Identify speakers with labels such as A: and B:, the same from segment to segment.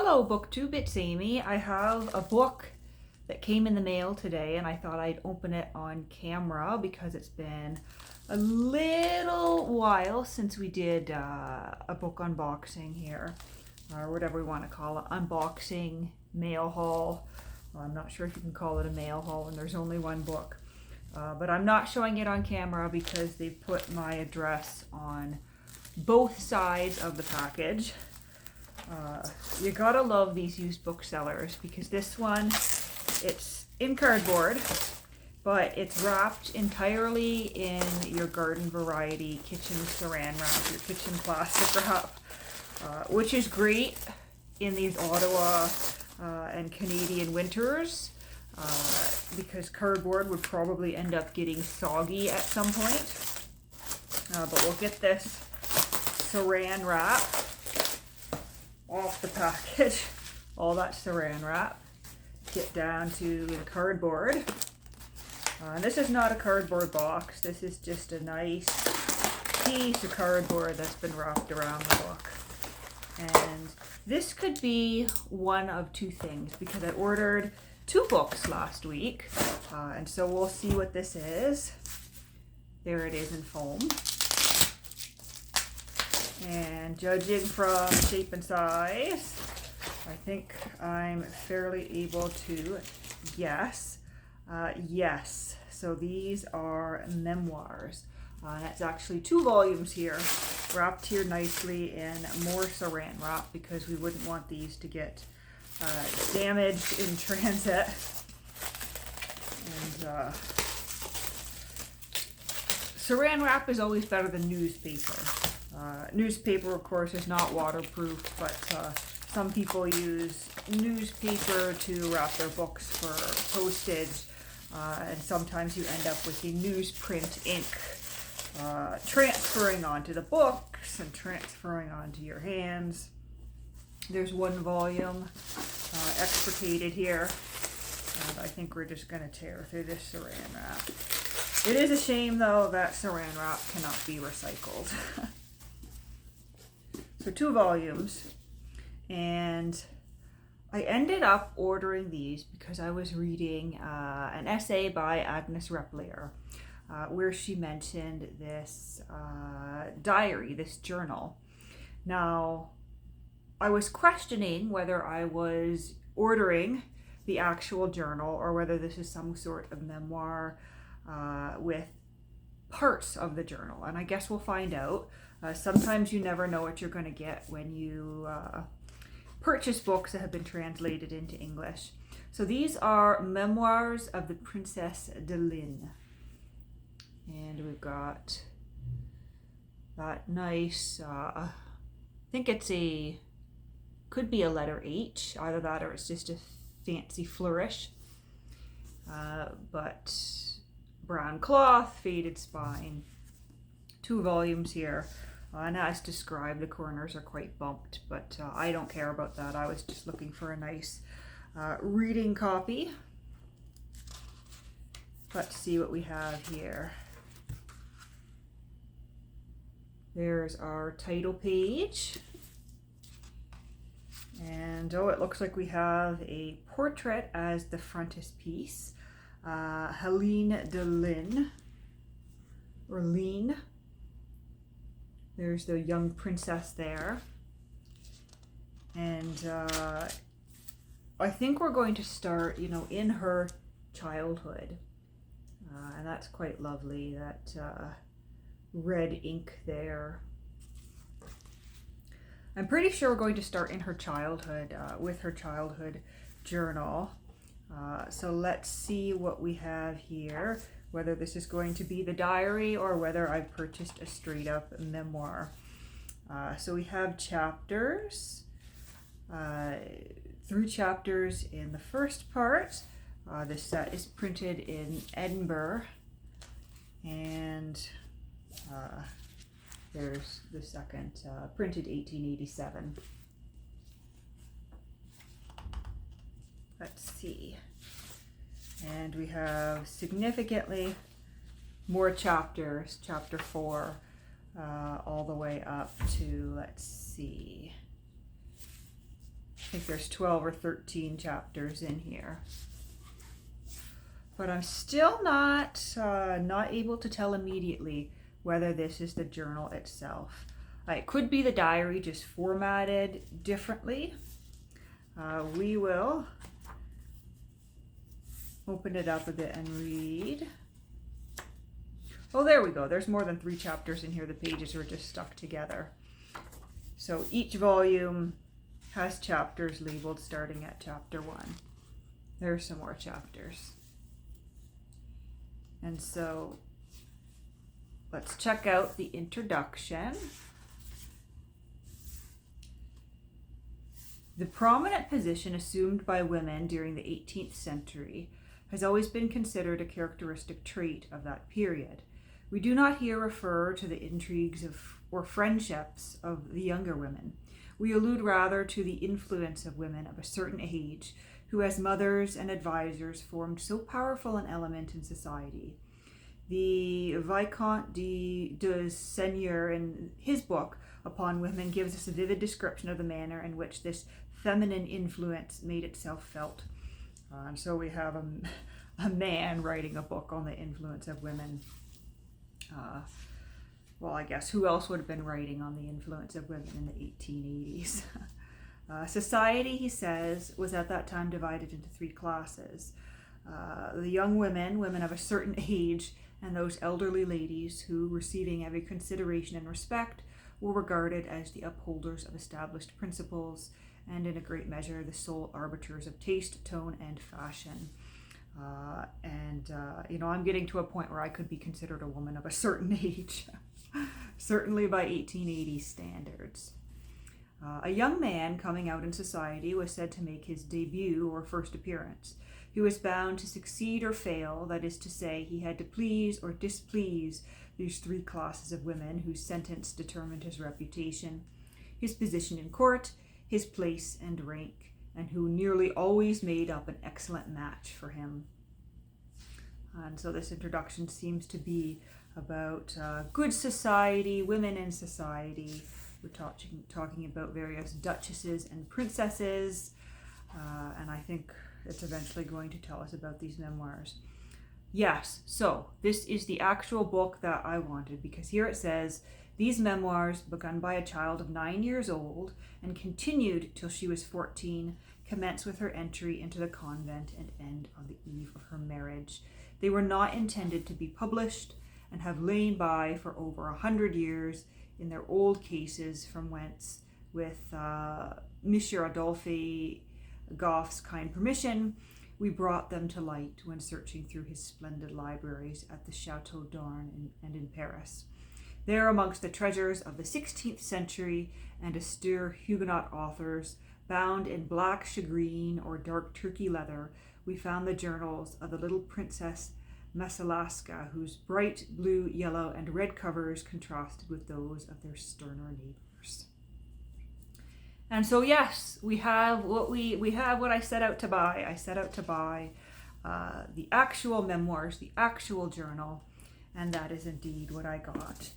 A: Hello BookTube, it's Amy. I have a book that came in the mail today and I thought I'd open it on camera because it's been a little while since we did a book unboxing here, or whatever we want to call it, unboxing, mail haul. Well, I'm not sure if you can call it a mail haul when there's only one book, but I'm not showing it on camera because they put my address on both sides of the package. You gotta love these used booksellers because this one, it's in cardboard, but it's wrapped entirely in your garden variety kitchen saran wrap, your kitchen plastic wrap, which is great in these Ottawa and Canadian winters because cardboard would probably end up getting soggy at some point. But we'll get this saran wrap off the package, all that saran wrap, get down to the cardboard. And this is not a cardboard box, this is just a nice piece of cardboard that's been wrapped around the book. And this could be one of two things because I ordered 2 books last week, and so we'll see what this is. There it is in foam. And judging from shape and size, I think I'm fairly able to guess. Yes, so these are memoirs. That's actually 2 volumes here, wrapped here nicely in more saran wrap because we wouldn't want these to get damaged in transit. And saran wrap is always better than newspaper. Newspaper, of course, is not waterproof, but some people use newspaper to wrap their books for postage, and sometimes you end up with the newsprint ink transferring onto the books and transferring onto your hands. There's 1 volume extricated here, and I think we're just going to tear through this saran wrap. It is a shame, though, that saran wrap cannot be recycled. So 2 volumes, and I ended up ordering these because I was reading an essay by Agnes Repplier where she mentioned this diary, this journal. Now, I was questioning whether I was ordering the actual journal or whether this is some sort of memoir with parts of the journal, and I guess we'll find out. Sometimes you never know what you're going to get when you purchase books that have been translated into English. So these are Memoirs of the Princess de Ligne. And we've got that nice, I think could be a letter H, either that or it's just a fancy flourish. But brown cloth, faded spine, 2 volumes here. And as described, the corners are quite bumped, but I don't care about that. I was just looking for a nice reading copy. Let's see what we have here. There's our title page. And it looks like we have a portrait as the frontispiece. Helene de Ligne, or Ligne. There's the young princess there. And I think we're going to start, in her childhood. And that's quite lovely, that red ink there. I'm pretty sure we're going to start in her childhood, with her childhood journal. So let's see what we have here, whether this is going to be the diary or whether I've purchased a straight up memoir. So we have chapters, 3 chapters in the first part. This set is printed in Edinburgh, and there's the second, printed 1887. Let's see. And we have significantly more chapters, chapter 4, all the way up to, let's see, I think there's 12 or 13 chapters in here. But I'm still not able to tell immediately whether this is the journal itself. It could be the diary, just formatted differently. We will open it up a bit and read. Oh, there we go. There's more than 3 chapters in here. The pages are just stuck together. So each volume has chapters labeled starting at chapter 1. There's some more chapters. And so let's check out the introduction. The prominent position assumed by women during the 18th century has always been considered a characteristic trait of that period. We do not here refer to the intrigues or friendships of the younger women. We allude rather to the influence of women of a certain age who as mothers and advisors formed so powerful an element in society. The Vicomte de Seigneur in his book Upon Women gives us a vivid description of the manner in which this feminine influence made itself felt. And so we have a man writing a book on the influence of women. Well, I guess who else would have been writing on the influence of women in the 1880s? Society, he says, was at that time divided into 3 classes. The young women of a certain age, and those elderly ladies who, receiving every consideration and respect, were regarded as the upholders of established principles, and in a great measure the sole arbiters of taste, tone, and fashion. I'm getting to a point where I could be considered a woman of a certain age, certainly by 1880 standards. A young man coming out in society was said to make his debut or first appearance. He was bound to succeed or fail, that is to say, he had to please or displease these 3 classes of women whose sentence determined his reputation, his position in court, his place and rank, and who nearly always made up an excellent match for him. And so this introduction seems to be about good society, women in society. We're talking about various duchesses and princesses, and I think it's eventually going to tell us about these memoirs. Yes, so this is the actual book that I wanted, because here it says, these memoirs, begun by a child of 9 years old and continued till she was 14, commence with her entry into the convent and end on the eve of her marriage. They were not intended to be published and have lain by for over 100 years in their old cases, from whence, with Monsieur Adolphe Goff's kind permission, we brought them to light when searching through his splendid libraries at the Chateau d'Arnes and in Paris. There, amongst the treasures of the 16th century and austere Huguenot authors, bound in black shagreen or dark turkey leather, we found the journals of the little Princess Masalaska, whose bright blue, yellow, and red covers contrasted with those of their sterner neighbors. And so, yes, we have what I set out to buy. I set out to buy the actual memoirs, the actual journal, and that is indeed what I got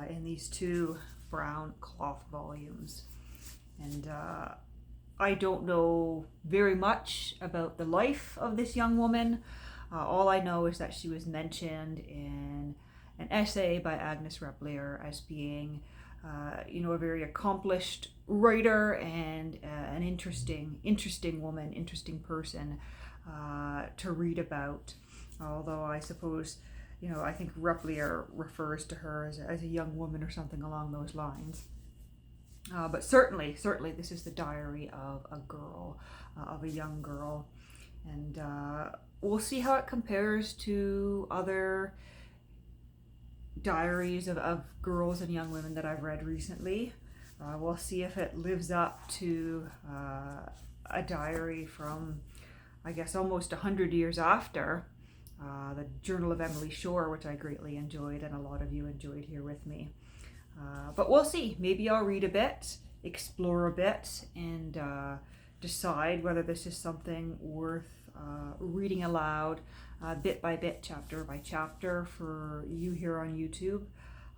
A: in these 2 brown cloth volumes. And I don't know very much about the life of this young woman. All I know is that she was mentioned in an essay by Agnes Repplier as being a very accomplished writer and an interesting woman, interesting person to read about. Although I suppose, I think Repplier refers to her as a young woman or something along those lines. But certainly, this is the diary of a girl, of a young girl. And we'll see how it compares to other diaries of girls and young women that I've read recently. We'll see if it lives up to a diary from, I guess, almost 100 years after the Journal of Emily Shore, which I greatly enjoyed and a lot of you enjoyed here with me. But we'll see. Maybe I'll read a bit, explore a bit, and decide whether this is something worth reading aloud, bit by bit, chapter by chapter, for you here on YouTube.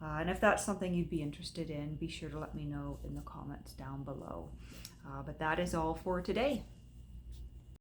A: And if that's something you'd be interested in, be sure to let me know in the comments down below. But that is all for today.